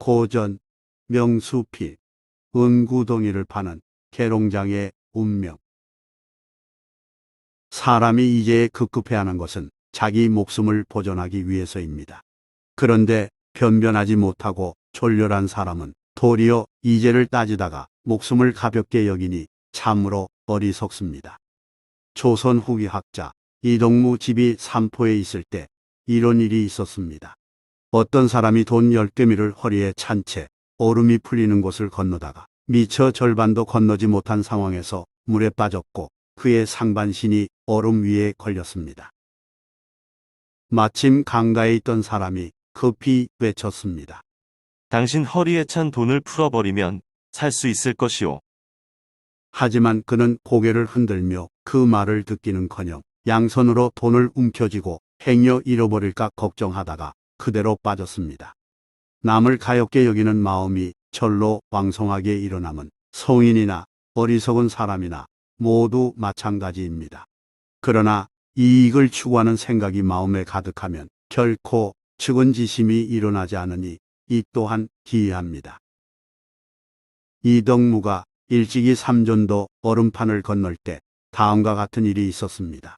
고전, 명수피, 은구동이를 파는 계룡장의 운명. 사람이 이제 급급해하는 것은 자기 목숨을 보존하기 위해서입니다. 그런데 변변하지 못하고 졸렬한 사람은 도리어 이제를 따지다가 목숨을 가볍게 여기니 참으로 어리석습니다. 조선 후기 학자 이동무 집이 삼포에 있을 때 이런 일이 있었습니다. 어떤 사람이 돈 10개미를 허리에 찬 채 얼음이 풀리는 곳을 건너다가 미처 절반도 건너지 못한 상황에서 물에 빠졌고 그의 상반신이 얼음 위에 걸렸습니다. 마침 강가에 있던 사람이 급히 외쳤습니다. 당신 허리에 찬 돈을 풀어버리면 살 수 있을 것이오. 하지만 그는 고개를 흔들며 그 말을 듣기는커녕 양손으로 돈을 움켜쥐고 행여 잃어버릴까 걱정하다가 그대로 빠졌습니다. 남을 가엾게 여기는 마음이 절로 왕성하게 일어남은 성인이나 어리석은 사람이나 모두 마찬가지입니다. 그러나 이익을 추구하는 생각이 마음에 가득하면 결코 측은지심이 일어나지 않으니 이 또한 기이합니다. 이덕무가 일찍이 삼전도 얼음판을 건널 때 다음과 같은 일이 있었습니다.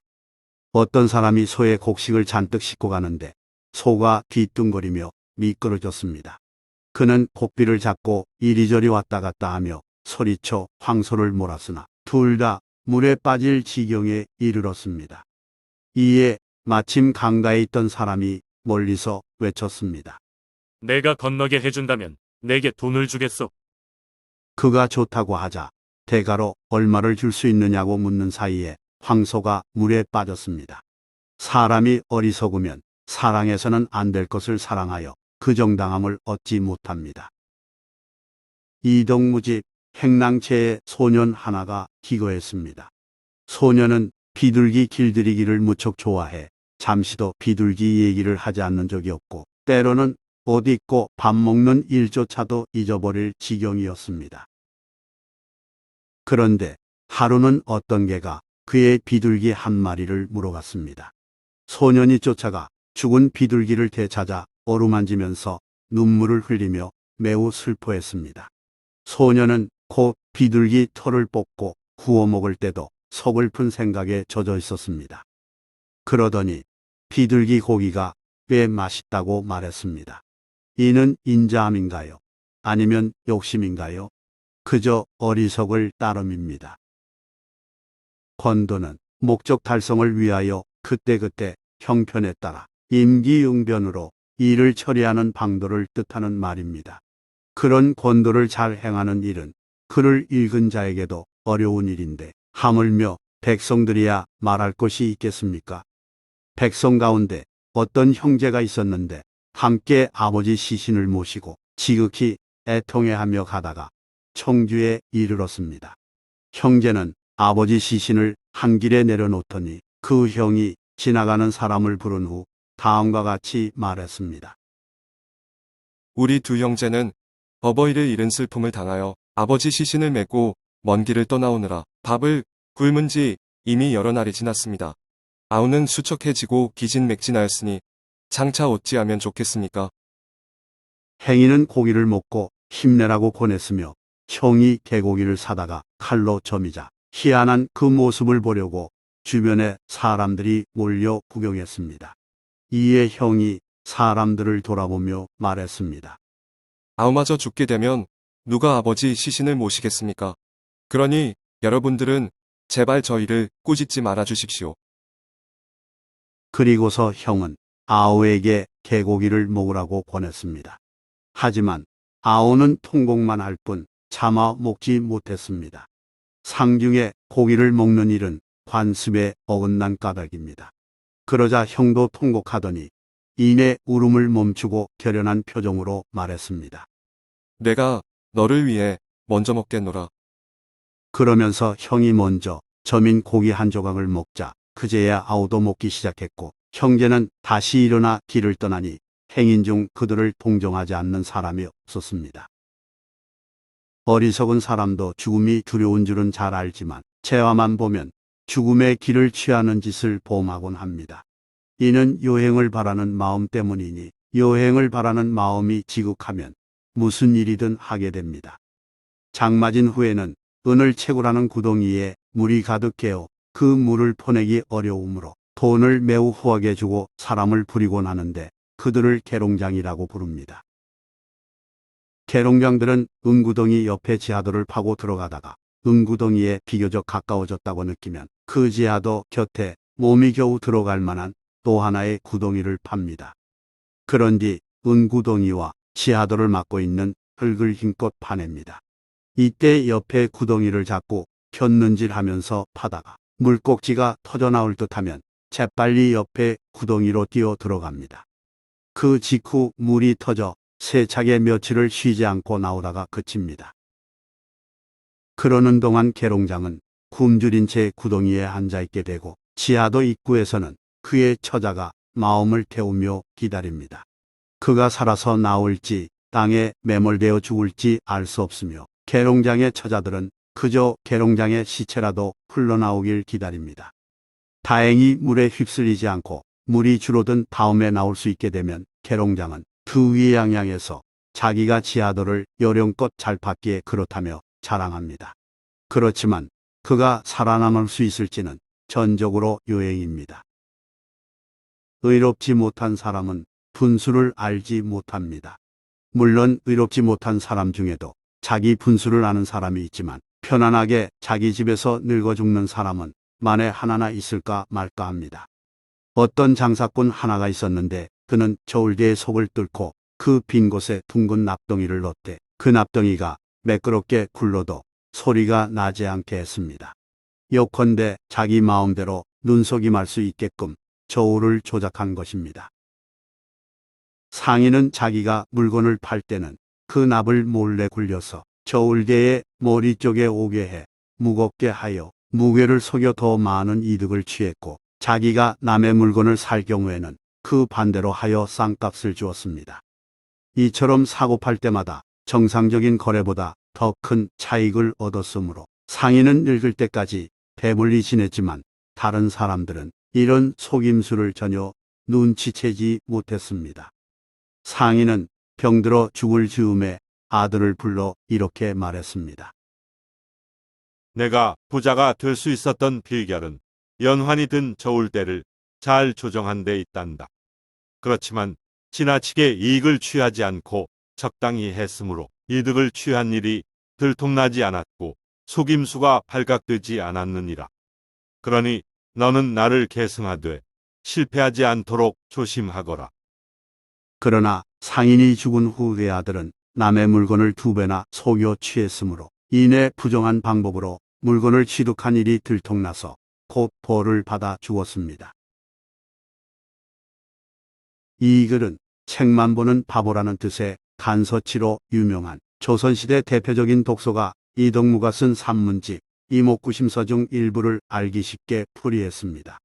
어떤 사람이 소의 곡식을 잔뜩 싣고 가는데 소가 뒤뚱거리며 미끄러졌습니다. 그는 고삐를 잡고 이리저리 왔다 갔다 하며 소리쳐 황소를 몰았으나 둘 다 물에 빠질 지경에 이르렀습니다. 이에 마침 강가에 있던 사람이 멀리서 외쳤습니다. 내가 건너게 해준다면 내게 돈을 주겠소. 그가 좋다고 하자 대가로 얼마를 줄 수 있느냐고 묻는 사이에 황소가 물에 빠졌습니다. 사람이 어리석으면 사랑해서는 안 될 것을 사랑하여 그 정당함을 얻지 못합니다. 이동무 집 행랑채에 소년 하나가 기거했습니다. 소년은 비둘기 길들이기를 무척 좋아해 잠시도 비둘기 얘기를 하지 않는 적이 없고 때로는 옷 입고 밥 먹는 일조차도 잊어버릴 지경이었습니다. 그런데 하루는 어떤 개가 그의 비둘기 한 마리를 물어갔습니다. 소년이 쫓아가 죽은 비둘기를 되찾아 어루만지면서 눈물을 흘리며 매우 슬퍼했습니다. 소년은 곧 비둘기 털을 뽑고 구워 먹을 때도 서글픈 생각에 젖어 있었습니다. 그러더니 비둘기 고기가 꽤 맛있다고 말했습니다. 이는 인자함인가요? 아니면 욕심인가요? 그저 어리석을 따름입니다. 권도는 목적 달성을 위하여 그때그때 형편에 따라 임기응변으로 일을 처리하는 방도를 뜻하는 말입니다. 그런 권도를 잘 행하는 일은 글을 읽은 자에게도 어려운 일인데 하물며 백성들이야 말할 것이 있겠습니까? 백성 가운데 어떤 형제가 있었는데 함께 아버지 시신을 모시고 지극히 애통해하며 가다가 청주에 이르렀습니다. 형제는 아버지 시신을 한 길에 내려놓더니 그 형이 지나가는 사람을 부른 후 다음과 같이 말했습니다. 우리 두 형제는 어버이를 잃은 슬픔을 당하여 아버지 시신을 메고 먼 길을 떠나오느라 밥을 굶은 지 이미 여러 날이 지났습니다. 아우는 수척해지고 기진맥진하였으니 장차 어찌하면 좋겠습니까? 행인은 고기를 먹고 힘내라고 권했으며 형이 개고기를 사다가 칼로 점이자 희한한 그 모습을 보려고 주변에 사람들이 몰려 구경했습니다. 이에 형이 사람들을 돌아보며 말했습니다. 아우마저 죽게 되면 누가 아버지 시신을 모시겠습니까? 그러니 여러분들은 제발 저희를 꾸짖지 말아 주십시오. 그리고서 형은 아우에게 개고기를 먹으라고 권했습니다. 하지만 아우는 통곡만 할 뿐 차마 먹지 못했습니다. 상중에 고기를 먹는 일은 관습에 어긋난 까닭입니다. 그러자 형도 통곡하더니 이내 울음을 멈추고 결연한 표정으로 말했습니다. 내가 너를 위해 먼저 먹겠노라. 그러면서 형이 먼저 점인 고기 한 조각을 먹자 그제야 아우도 먹기 시작했고 형제는 다시 일어나 길을 떠나니 행인 중 그들을 동정하지 않는 사람이 없었습니다. 어리석은 사람도 죽음이 두려운 줄은 잘 알지만 재화만 보면 죽음의 길을 취하는 짓을 범하곤 합니다. 이는 요행을 바라는 마음 때문이니 요행을 바라는 마음이 지극하면 무슨 일이든 하게 됩니다. 장마진 후에는 은을 채굴하는 구덩이에 물이 가득해요. 그 물을 퍼내기 어려우므로 돈을 매우 후하게 주고 사람을 부리곤 하는데 그들을 계룡장이라고 부릅니다. 계룡장들은 은구덩이 옆에 지하도를 파고 들어가다가 은구덩이에 비교적 가까워졌다고 느끼면 그 지하도 곁에 몸이 겨우 들어갈 만한 또 하나의 구덩이를 팝니다. 그런 뒤 은구덩이와 지하도를 막고 있는 흙을 힘껏 파냅니다. 이때 옆에 구덩이를 잡고 곁눈질하면서 파다가 물꼭지가 터져나올 듯하면 재빨리 옆에 구덩이로 뛰어 들어갑니다. 그 직후 물이 터져 세차게 며칠을 쉬지 않고 나오다가 그칩니다. 그러는 동안 계룡장은 굶주린 채 구덩이에 앉아있게 되고 지하도 입구에서는 그의 처자가 마음을 태우며 기다립니다. 그가 살아서 나올지 땅에 매몰되어 죽을지 알 수 없으며 계룡장의 처자들은 그저 계룡장의 시체라도 흘러나오길 기다립니다. 다행히 물에 휩쓸리지 않고 물이 줄어든 다음에 나올 수 있게 되면 계룡장은 두위양양해서 자기가 지하도를 요령껏 잘 팠기에 그렇다며 자랑합니다. 그렇지만 그가 살아남을 수 있을지는 전적으로 요행입니다. 의롭지 못한 사람은 분수를 알지 못합니다. 물론 의롭지 못한 사람 중에도 자기 분수를 아는 사람이 있지만 편안하게 자기 집에서 늙어 죽는 사람은 만에 하나나 있을까 말까 합니다. 어떤 장사꾼 하나가 있었는데 그는 저울대의 속을 뚫고 그 빈 곳에 둥근 납덩이를 넣되 그 납덩이가 매끄럽게 굴러도 소리가 나지 않게 했습니다. 요컨대 자기 마음대로 눈속이 말 수 있게끔 저울을 조작한 것입니다. 상인은 자기가 물건을 팔 때는 그 납을 몰래 굴려서 저울대의 머리 쪽에 오게 해 무겁게 하여 무게를 속여 더 많은 이득을 취했고 자기가 남의 물건을 살 경우에는 그 반대로 하여 싼값을 주었습니다. 이처럼 사고 팔 때마다 정상적인 거래보다 더 큰 차익을 얻었으므로 상인은 늙을 때까지 배불리 지냈지만 다른 사람들은 이런 속임수를 전혀 눈치채지 못했습니다. 상인은 병들어 죽을 즈음에 아들을 불러 이렇게 말했습니다. 내가 부자가 될 수 있었던 비결은 연환이 든 저울대를 잘 조정한 데 있단다. 그렇지만 지나치게 이익을 취하지 않고 적당히 했으므로 이득을 취한 일이 들통나지 않았고 속임수가 발각되지 않았느니라. 그러니 너는 나를 계승하되 실패하지 않도록 조심하거라. 그러나 상인이 죽은 후 그 아들은 남의 물건을 2배나 속여 취했으므로 이내 부정한 방법으로 물건을 취득한 일이 들통나서 곧 벌을 받아 죽었습니다. 이 글은 책만 보는 바보라는 뜻의 간서치로 유명한 조선시대 대표적인 독서가 이덕무가 쓴 산문집 이목구심서 중 일부를 알기 쉽게 풀이했습니다.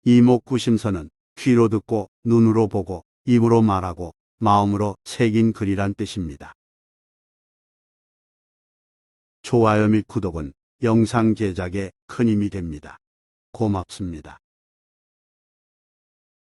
이목구심서는 귀로 듣고 눈으로 보고 입으로 말하고 마음으로 새긴 글이란 뜻입니다. 좋아요 및 구독은 영상 제작에 큰 힘이 됩니다. 고맙습니다.